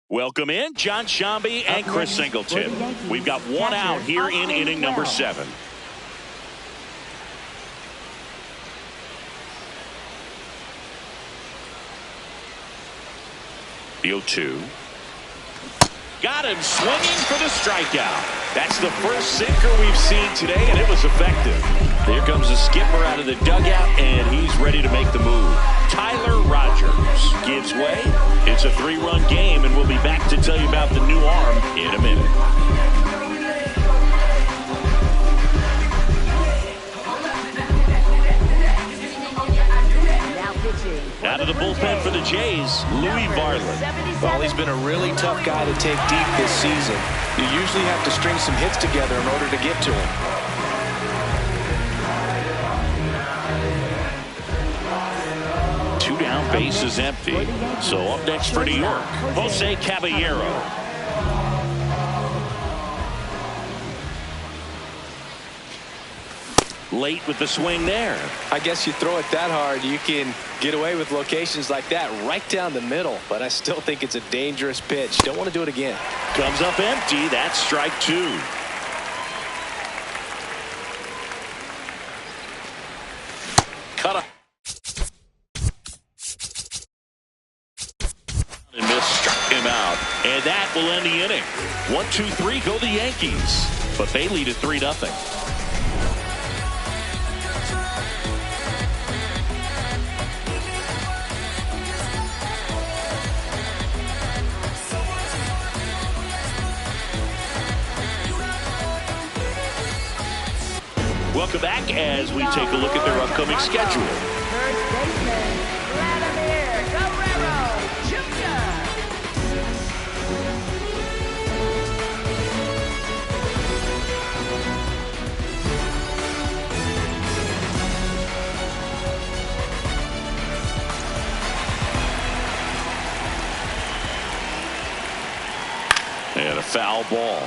Welcome in, John Shambi and Chris Singleton. We've got one out here in inning number 7. The 0-2. Got him swinging for the strikeout. That's the first sinker we've seen today, and it was effective. Here comes the skipper out of the dugout, and he's ready to make the move. Tyler Rogers gives way. It's a 3-run game, and we'll be back to tell you about the new arm in a minute. Out of the bullpen for the Jays, Louis Varland. Well, he's been a really tough guy to take deep this season. You usually have to string some hits together in order to get to him. Two down, base is empty. So up next for New York, Jose Caballero. Late with the swing there. I guess you throw it that hard, you can get away with locations like that right down the middle. But I still think it's a dangerous pitch. Don't want to do it again. Comes up empty. That's strike 2. Cut up. And miss, struck him out. And that will end the inning. 1-2-3 go the Yankees. But they lead at 3-0. Welcome back as we take a look at their upcoming schedule. First baseman, Vladimir Guerrero Jr. And a foul ball.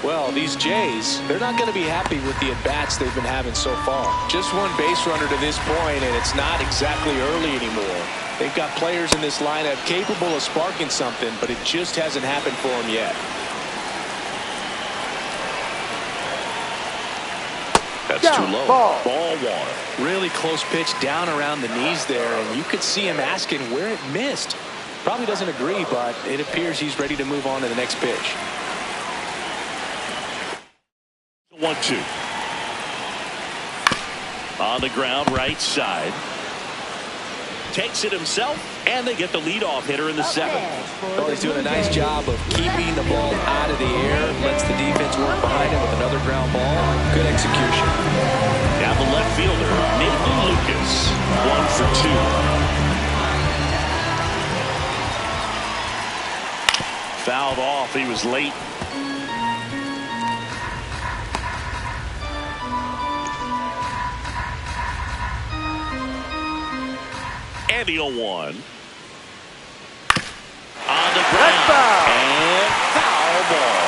Well, these Jays, they're not going to be happy with the at-bats they've been having so far. Just one base runner to this point, and it's not exactly early anymore. They've got players in this lineup capable of sparking something, but it just hasn't happened for them yet. That's too low. Ball 1. Really close pitch down around the knees there, and you could see him asking where it missed. Probably doesn't agree, but it appears he's ready to move on to the next pitch. 1-2. On the ground, right side. Takes it himself, and they get the leadoff hitter in the 7th. Well, he's doing a nice job of keeping the ball out of the air. Lets the defense work behind him with another ground ball. Good execution. Down the left fielder, Nathan Lucas. 1 for 2. Fouled off. He was late. And the 0-1. On the ground. And foul ball.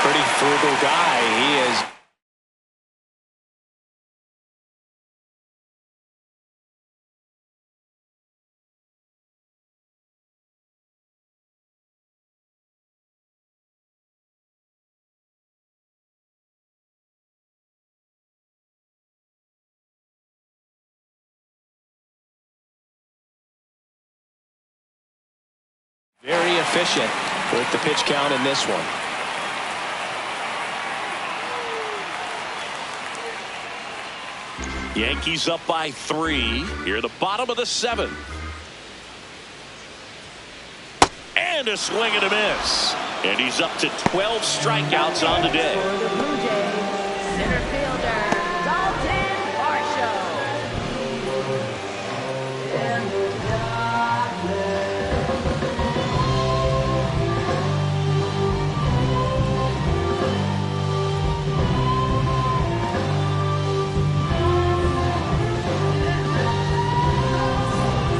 Pretty frugal guy. He is. Very efficient with the pitch count in this one. Yankees up by 3. Here at the bottom of the 7th. And a swing and a miss. And he's up to 12 strikeouts on the day. For the Blue Jays, center fielder Dalton Varsho.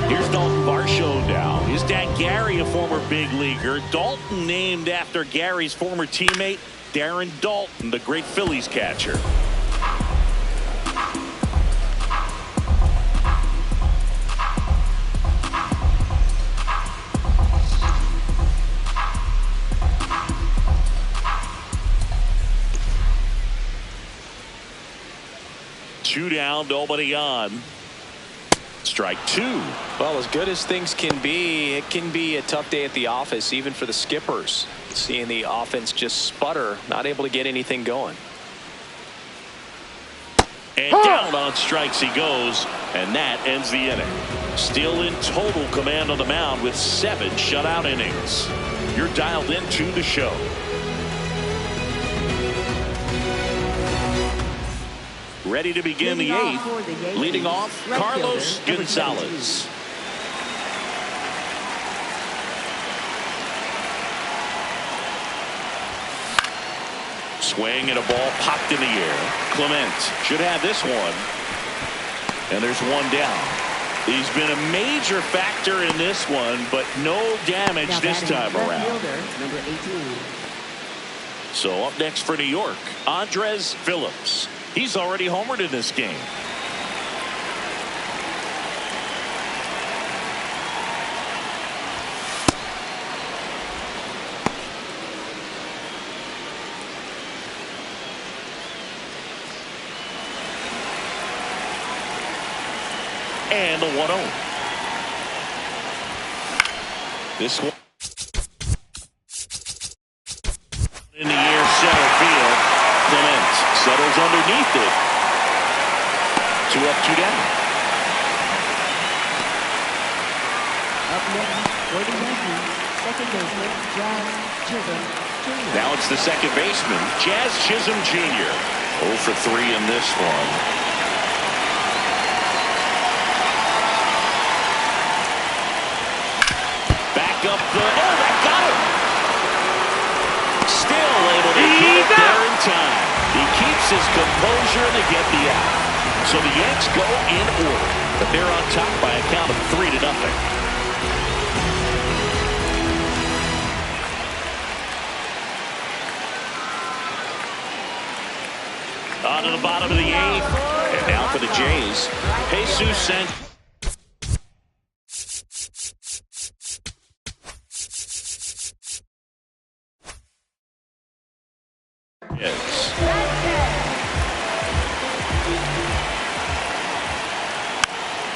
Here's Dalton Varsho now. His dad Gary, a former big leaguer. Dalton named after Gary's former teammate Darren Dalton, the great Phillies catcher. 2 down, nobody on. Strike 2. Well, as good as things can be, it can be a tough day at the office, even for the skippers. Seeing the offense just sputter, not able to get anything going. And down on strikes he goes, and that ends the inning. Still in total command on the mound with 7 shutout innings. You're dialed into the show. Ready to begin the 8th. Leading off, Carlos Gonzalez. Swing and a ball popped in the air. Clement should have this one. And there's 1 down. He's been a major factor in this one, but no damage this time around. Number 18. So up next for New York, Andres Phillips. He's already homered in this game. And the 1-0. This one in the air, center field. Clement settles underneath it. 2 up, 2 down. Up next for the Yankees, second baseman Jazz Chisholm Jr. Now it's the second baseman, Jazz Chisholm Jr. 0 for 3 in this one. Up the, that got him. Still able to get it there in time. He keeps his composure and they get the out. So the Yanks go in order, but they're on top by a count of 3-0. On to the bottom of the 8th, and now for the Jays, Jesus Sanchez.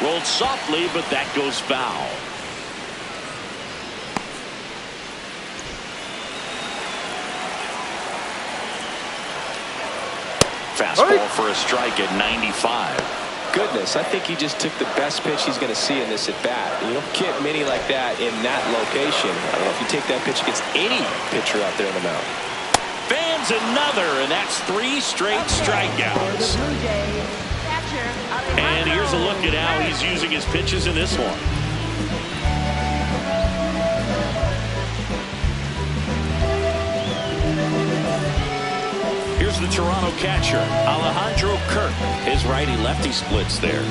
Rolled softly, but that goes foul. Fastball for a strike at 95. Goodness, I think he just took the best pitch he's going to see in this at bat. You don't get many like that in that location. I don't know if you take that pitch against any pitcher out there on the mound. Fans another, and that's 3 straight strikeouts. And here's a look at how he's using his pitches in this one. Here's the Toronto catcher, Alejandro Kirk. His righty-lefty splits there.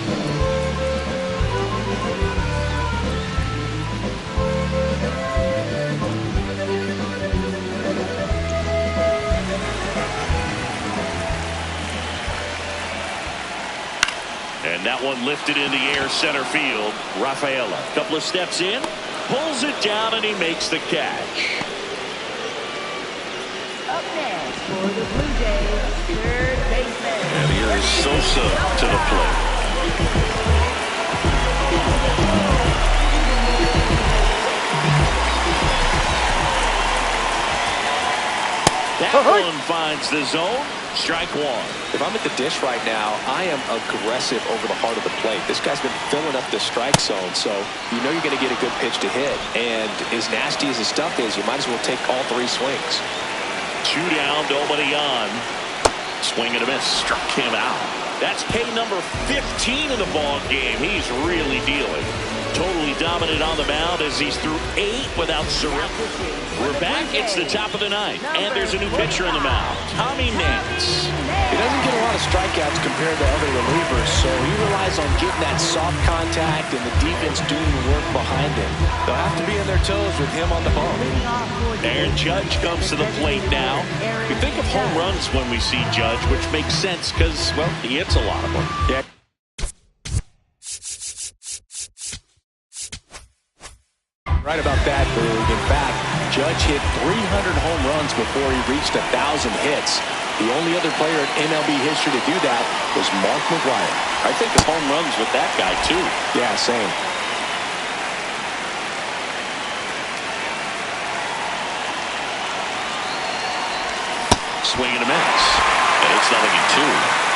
And that one lifted in the air, center field. Rafaela, couple of steps in, pulls it down, and he makes the catch. Up next for the Blue Jays, third baseman. And here is Sosa to the plate. That one finds the zone. Strike 1. If I'm at the dish right now, I am aggressive over the heart of the plate. This guy's been filling up the strike zone, so you know you're going to get a good pitch to hit. And as nasty as his stuff is, you might as well take all 3 swings. 2 down, nobody on. Swing and a miss, struck him out. That's K number 15 in the ball game. He's really dealing. Totally dominant on the mound as he's through 8 without surrender. We're back. It's the top of the 9th, and there's a new pitcher in the mound, Tommy Nance. He doesn't get a lot of strikeouts compared to other relievers, so he relies on getting that soft contact and the defense doing the work behind him. They'll have to be on their toes with him on the bump. Aaron Judge comes to the plate now. We think of home runs when we see Judge, which makes sense because, well, he hits a lot of them. Yeah. Right about that, Boog. In fact, Judge hit 300 home runs before he reached 1,000 hits. The only other player in MLB history to do that was Mark McGwire. I think of home runs with that guy, too. Yeah, same. Swing and a miss. And it's 0-2.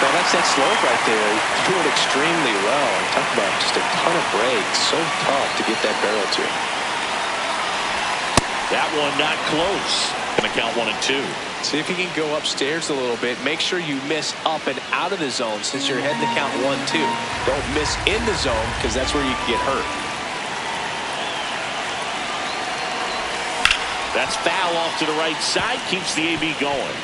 Well, that's that slope right there. He threw it extremely well. Talk about just a ton of breaks. So tough to get that barrel to. That one not close. Going to count 1-2. See if you can go upstairs a little bit. Make sure you miss up and out of the zone since you're heading to count 1-2. Don't miss in the zone because that's where you can get hurt. That's foul off to the right side. Keeps the AB going.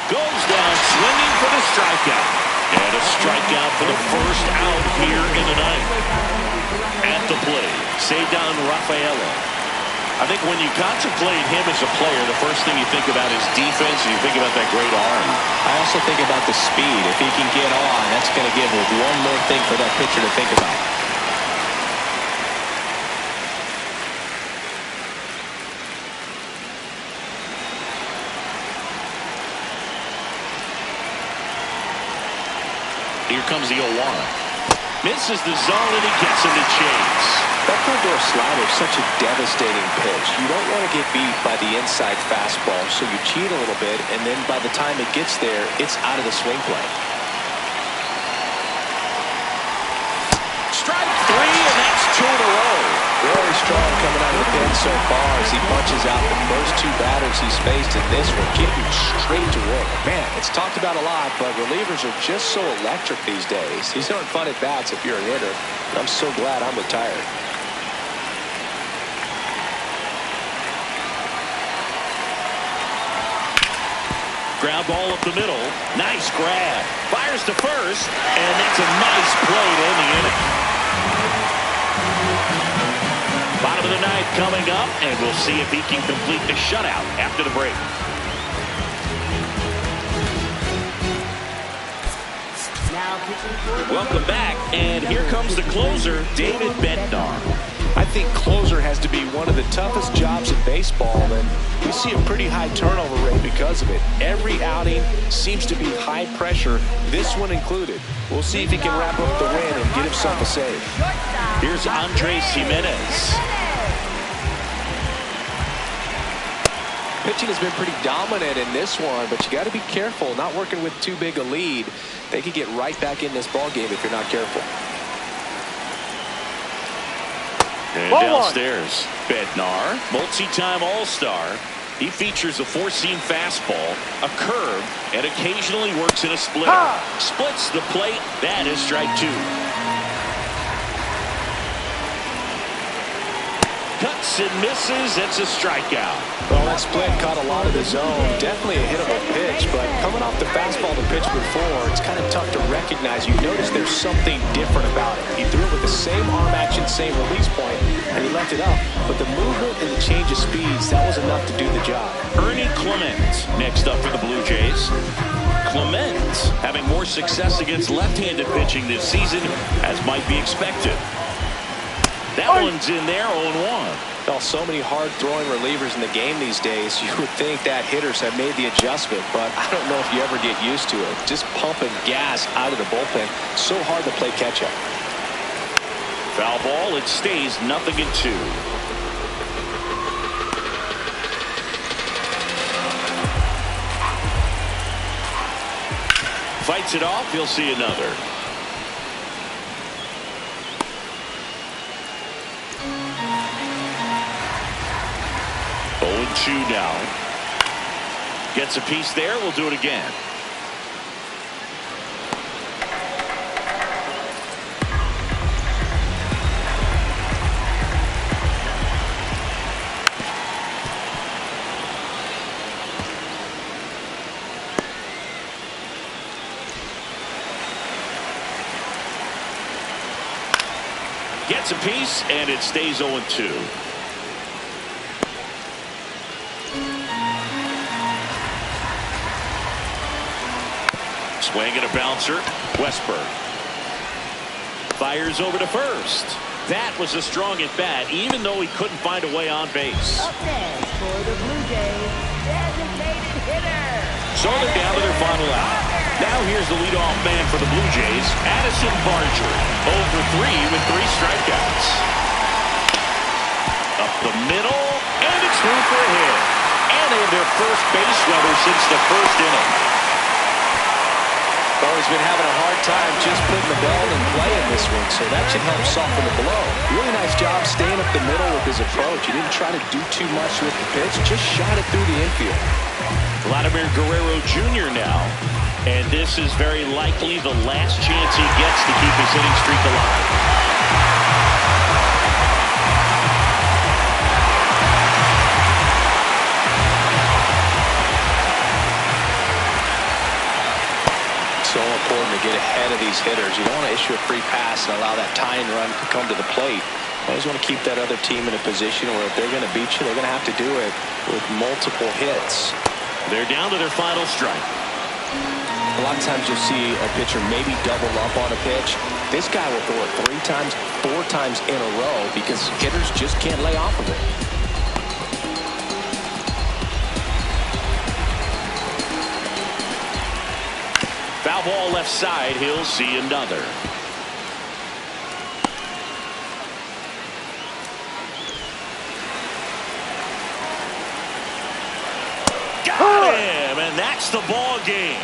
Goes down swinging for the strikeout. And a strikeout for the first out here in the ninth. At the plate, Cedar Rafaela. I think when you contemplate him as a player, the first thing you think about is defense, and you think about that great arm. I also think about the speed. If he can get on, that's going to give him one more thing for that pitcher to think about. Here comes the 0-1. Misses the zone, and he gets him to chase. That front door slider is such a devastating pitch. You don't want to get beat by the inside fastball, so you cheat a little bit, and then by the time it gets there, it's out of the swing play. Strike 3, and that's 2 in a row. Very strong coming out of the pen so far as he punches out the first 2 batters he's faced in this one, getting straight to work. Man, it's talked about a lot, but relievers are just so electric these days. These aren't fun at bats if you're a hitter. I'm so glad I'm retired. Ground ball up the middle. Nice grab. Fires to first, and that's a nice play to end the inning. Bottom of the ninth coming up, and we'll see if he can complete the shutout after the break. Welcome back, and here comes the closer, David Bednar. I think closer has to be one of the toughest jobs in baseball, and we see a pretty high turnover rate because of it. Every outing seems to be high pressure, this one included. We'll see if he can wrap up the win and get himself a save. Here's Andres Jimenez. Pitching has been pretty dominant in this one, but you got to be careful, not working with too big a lead. They could get right back in this ball game if you're not careful. And downstairs, Bednar, multi-time All-Star. He features a 4-seam fastball, a curve, and occasionally works in a splitter. Splits the plate. That is strike 2. Cuts and misses. It's a strikeout. Well, that split caught a lot of the zone. Definitely a hittable pitch, but coming off the fastball to pitch before, it's kind of tough to recognize. You notice there's something different about it. He threw it with the same arm action, same release point, and he left it up. But the movement and the change of speeds, that was enough to do the job. Ernie Clement next up for the Blue Jays. Clement having more success against left-handed pitching this season, as might be expected. That one's in there, 0-1. Well, so many hard-throwing relievers in the game these days, you would think that hitters have made the adjustment, but I don't know if you ever get used to it. Just pumping gas out of the bullpen, so hard to play catch-up. Foul ball, it stays 0-2. Fights it off, he'll see another. 0-2 now. Gets a piece there. We'll do it again. Gets a piece, and it stays 0-2. Swing and a bouncer. Westberg fires over to first. That was a strong at bat, even though he couldn't find a way on base. Up next for the Blue Jays, designated hitter. So they're down to their final out. Now here's the leadoff man for the Blue Jays, Addison Barger. 0 for 3 with 3 strikeouts. Up the middle, and it's through for a hit. And they have their first base runner since the first inning. Well, he's been having a hard time just putting the ball in play in this one, so that should help soften the blow. Really nice job staying up the middle with his approach. He didn't try to do too much with the pitch, just shot it through the infield. Vladimir Guerrero Jr. now, and this is very likely the last chance he gets to keep his hitting streak alive. So important to get ahead of these hitters. You don't want to issue a free pass and allow that tying run to come to the plate. You always want to keep that other team in a position where if they're going to beat you, they're going to have to do it with multiple hits. They're down to their final strike. A lot of times you'll see a pitcher maybe double up on a pitch. This guy will throw it 3 times, 4 times in a row because hitters just can't lay off of it. Foul ball left side. He'll see another. Got him, and that's the ball game.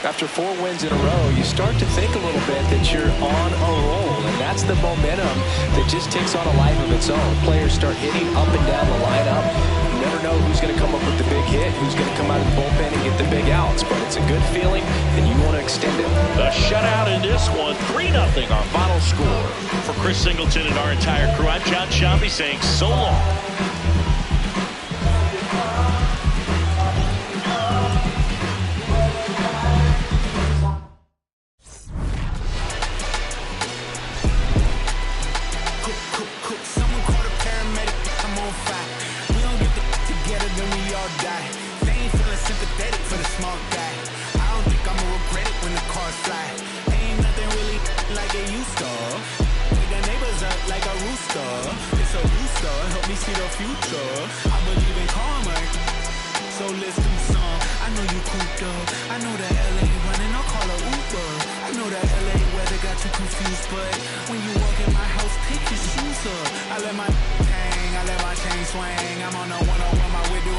After 4 wins in a row, you start to think a little bit that you're on a roll, and that's the momentum that just takes on a life of its own. Players start hitting up and down the lineup. You never know who's going to come up with the big hit, who's going to come out of the bullpen and get the big outs, but it's a good feeling, and you want to extend it. The shutout in this one, 3-0 our final score. For Chris Singleton and our entire crew, I'm John Shambi saying so long. Someone call the paramedic, I'm on fire. We don't get together, then we all die. They ain't feeling sympathetic for the small guy. I don't think I'ma regret it when the cars fly. Ain't nothing really like it used to. Wake the neighbors up like a rooster. It's a rooster, help me see the future. I believe in karma, so let's do some. I know you cooped up. I know that LA running, I'll call a Uber. I know that LA weather got you confused, but when you walk in my house, take your shoes up. I let my hang, I let my chain swing. I'm on a 101, my way do